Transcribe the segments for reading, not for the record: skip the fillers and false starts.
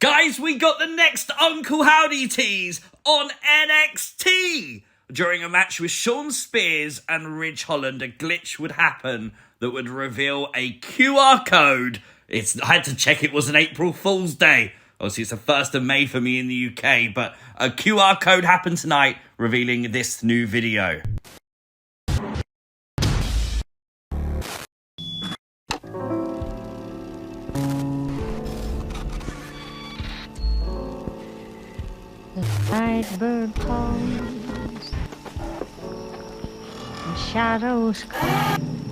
Guys, we got the next Uncle Howdy tease on NXT. During a match with Shawn Spears and Ridge Holland, a glitch would happen that would reveal a QR code. I had to check it was an April Fool's Day. Obviously, it's the 1st of May for me in the UK, but a QR code happened tonight, revealing this new video. The night bird calls, the shadows come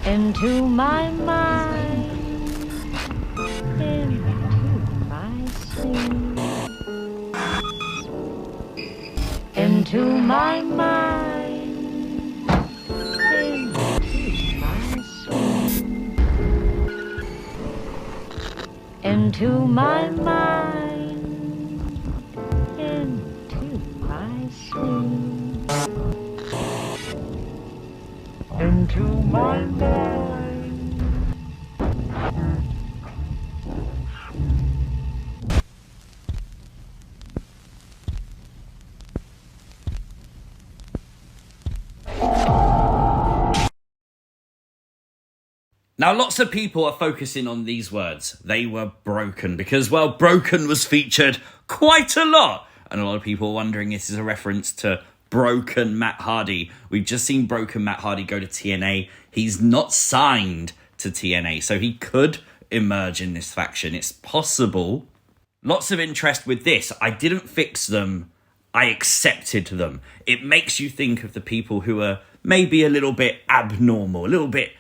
into my mind, into my sleep, into my mind, into my sleep, into my mind, into my sleep, into my mind. Now, lots of people are focusing on these words. They were broken because, well, broken was featured quite a lot. And a lot of people are wondering if this is a reference to broken Matt Hardy. We've just seen broken Matt Hardy go to TNA. He's not signed to TNA, so he could emerge in this faction. It's possible. Lots of interest with this. I didn't fix them. I accepted them. It makes you think of the people who are maybe a little bit abnormal, a little bit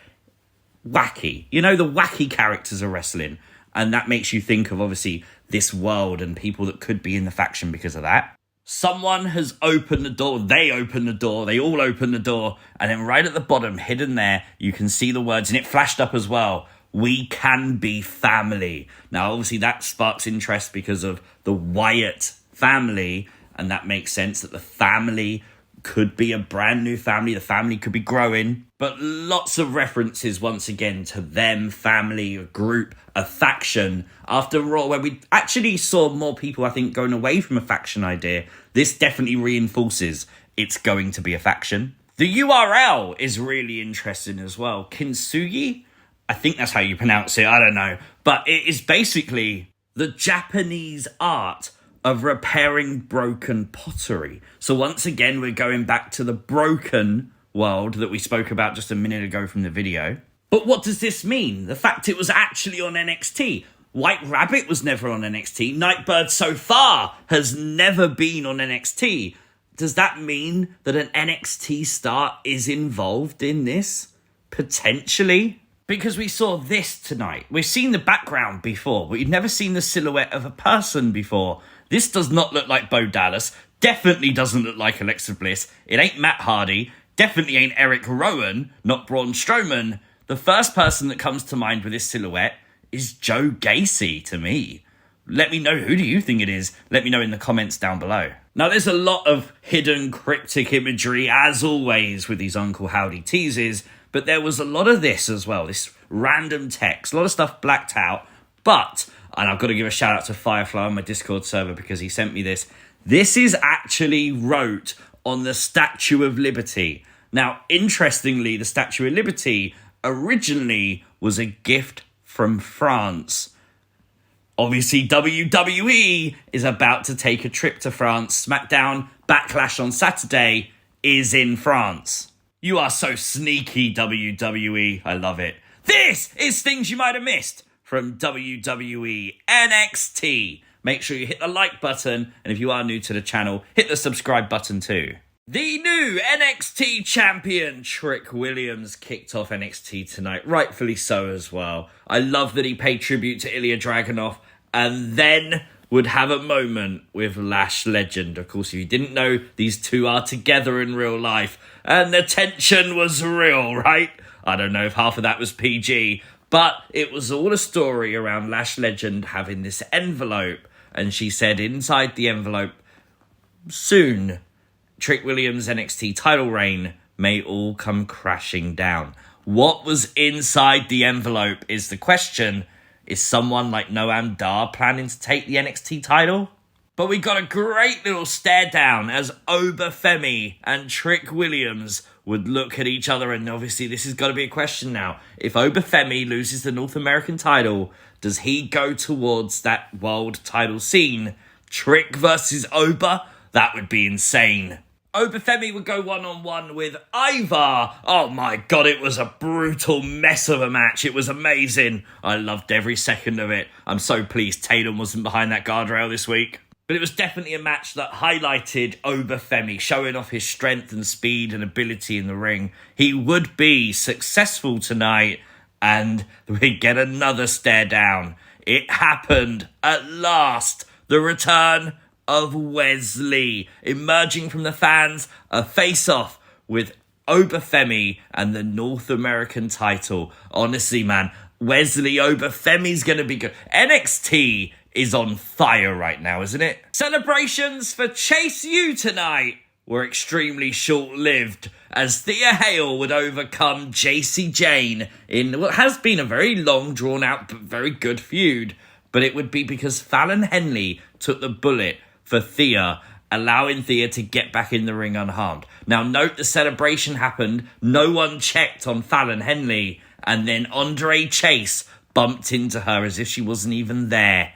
wacky. You know, the wacky characters of wrestling. And that makes you think of, obviously, this world and people that could be in the faction because of that. Someone has opened the door. They opened the door. They all opened the door. And then right at the bottom, hidden there, you can see the words. And it flashed up as well. We can be family. Now, obviously, that sparks interest because of the Wyatt family. And that makes sense that the family could be a brand new family. The family could be growing. But lots of references, once again, to them, family, a group, a faction. After Raw, where we actually saw more people, I think, going away from a faction idea, this definitely reinforces it's going to be a faction. The URL is really interesting as well. Kintsugi? I think that's how you pronounce it. I don't know. But it is basically the Japanese art of repairing broken pottery. So once again, we're going back to the broken world that we spoke about just a minute ago from the video. But what does this mean? The fact it was actually on NXT. White Rabbit was never on NXT. Nightbird so far has never been on NXT. Does that mean that an NXT star is involved in this? Potentially. Because we saw this tonight. We've seen the background before, but you've never seen the silhouette of a person before. This does not look like Bo Dallas. Definitely doesn't look like Alexa Bliss. It ain't Matt Hardy. Definitely ain't Eric Rowan. Not Braun Strowman. The first person that comes to mind with this silhouette is Joe Gacy to me. Let me know, who do you think it is? Let me know in the comments down below. Now, there's a lot of hidden cryptic imagery, as always, with these Uncle Howdy teases. But there was a lot of this as well. This random text. A lot of stuff blacked out. But, and I've got to give a shout out to Firefly on my Discord server because he sent me this. This is actually wrote on the Statue of Liberty. Now, interestingly, the Statue of Liberty originally was a gift from France. Obviously, WWE is about to take a trip to France. SmackDown Backlash on Saturday is in France. You are so sneaky, WWE. I love it. This is things you might have missed from WWE NXT. Make sure you hit the like button, and if you are new to the channel, hit the subscribe button too. The new NXT champion, Trick Williams, kicked off NXT tonight, rightfully so as well. I love that he paid tribute to Ilya Dragunov and then would have a moment with Lash legend. Of course, if you didn't know, these two are together in real life, and the tension was real, right? I don't know if half of that was PG, but it was all a story around Lash legend having this envelope, and she said inside the envelope, soon, Trick Williams' NXT title reign may all come crashing down. What was inside the envelope is the question. Is someone like Noam Dar planning to take the NXT title? But we got a great little stare down as Oba Femi and Trick Williams would look at each other, and obviously this has got to be a question now. If Oba Femi loses the North American title, does he go towards that world title scene? Trick versus Oba? That would be insane. Oba Femi would go one-on-one with Ivar. Oh my god, it was a brutal mess of a match. It was amazing. I loved every second of it. I'm so pleased Tatum wasn't behind that guardrail this week. But it was definitely a match that highlighted Oba Femi, showing off his strength and speed and ability in the ring. He would be successful tonight, and we get another stare down. It happened at last. The return of Wes Lee, emerging from the fans, a face-off with Oba Femi and the North American title. Honestly, man, Wes Lee, Oba Femi's going to be good. NXT is on fire right now, isn't it? Celebrations for Chase U tonight were extremely short-lived as Thea Hale would overcome Jayne in what has been a very long, drawn-out, but very good feud. But it would be because Fallon Henley took the bullet for Thea, allowing Thea to get back in the ring unharmed. Now, note the celebration happened. No one checked on Fallon Henley, and then Andre Chase bumped into her as if she wasn't even there.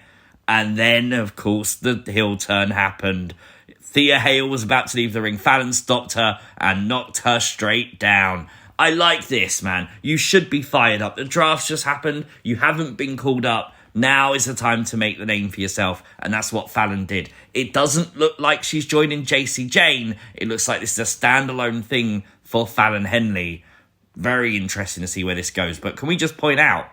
And then, of course, the heel turn happened. Thea Hale was about to leave the ring. Fallon stopped her and knocked her straight down. I like this, man. You should be fired up. The draft's just happened. You haven't been called up. Now is the time to make the name for yourself. And that's what Fallon did. It doesn't look like she's joining Jayne. It looks like this is a standalone thing for Fallon Henley. Very interesting to see where this goes. But can we just point out,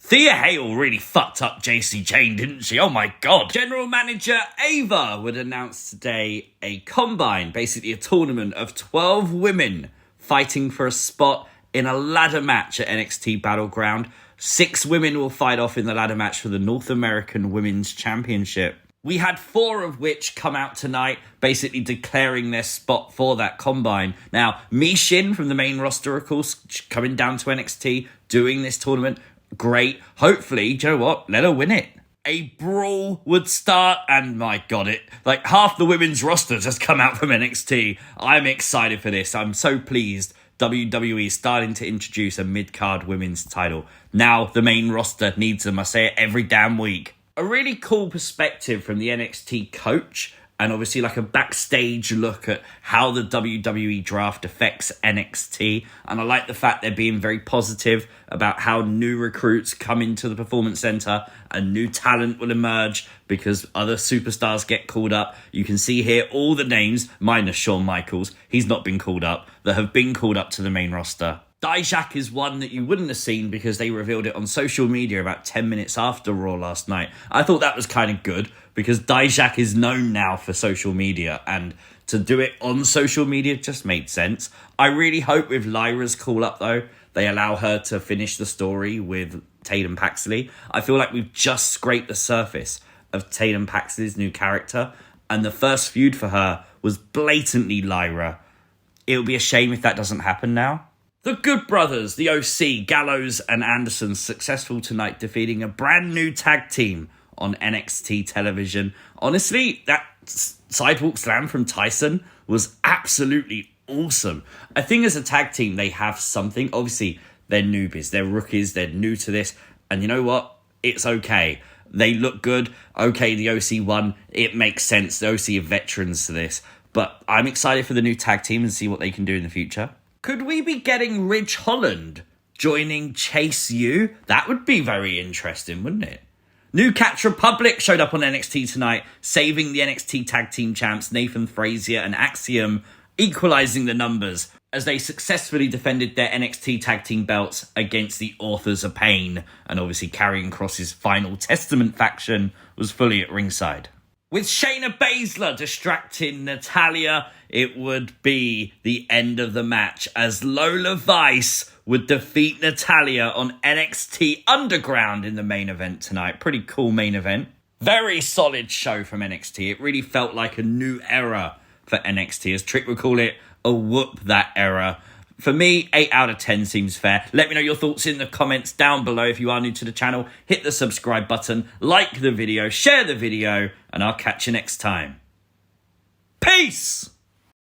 Thea Hale really fucked up Jayne, didn't she? Oh my god. General Manager Ivar would announce today a combine, basically a tournament of 12 women fighting for a spot in a ladder match at NXT Battleground. 6 women will fight off in the ladder match for the North American Women's Championship. We had 4 of which come out tonight, basically declaring their spot for that combine. Now, Mi Shin from the main roster, of course, coming down to NXT, doing this tournament. Great. Hopefully, do you know what? Let her win it. A brawl would start, and my god, like half the women's roster just come out from NXT. I'm excited for this. I'm so pleased WWE is starting to introduce a mid-card women's title. Now the main roster needs them. I say it every damn week. A really cool perspective from the NXT coach, and obviously like a backstage look at how the WWE Draft affects NXT. And I like the fact they're being very positive about how new recruits come into the Performance Center and new talent will emerge because other superstars get called up. You can see here all the names, minus Shawn Michaels, he's not been called up, that have been called up to the main roster. Dijak is one that you wouldn't have seen because they revealed it on social media about 10 minutes after Raw last night. I thought that was kind of good because Dijak is known now for social media, and to do it on social media just made sense. I really hope with Lyra's call up though, they allow her to finish the story with Tatum Paxley. I feel like we've just scraped the surface of Tatum Paxley's new character, and the first feud for her was blatantly Lyra. It would be a shame if that doesn't happen now. The Good Brothers, the OC, Gallows and Anderson, successful tonight, defeating a brand new tag team on NXT television. Honestly, that sidewalk slam from Tyson was absolutely awesome. I think as a tag team, they have something. Obviously, they're newbies, they're rookies, they're new to this. And you know what? It's okay. They look good. Okay, the OC won. It makes sense. The OC are veterans to this. But I'm excited for the new tag team and see what they can do in the future. Could we be getting Ridge Holland joining Chase U? That would be very interesting, wouldn't it? New Catch Republic showed up on NXT tonight, saving the NXT Tag Team Champs Nathan Frazer and Axiom, equalising the numbers as they successfully defended their NXT Tag Team belts against the Authors of Pain, and obviously Karrion Kross's Final Testament faction was fully at ringside. With Shayna Baszler distracting Natalya, it would be the end of the match as Lola Vice would defeat Natalya on NXT Underground in the main event tonight. Pretty cool main event. Very solid show from NXT. It really felt like a new era for NXT, as Trick would call it, a whoop that era. For me, 8 out of 10 seems fair. Let me know your thoughts in the comments down below. If you are new to the channel, hit the subscribe button, like the video, share the video, and I'll catch you next time. Peace!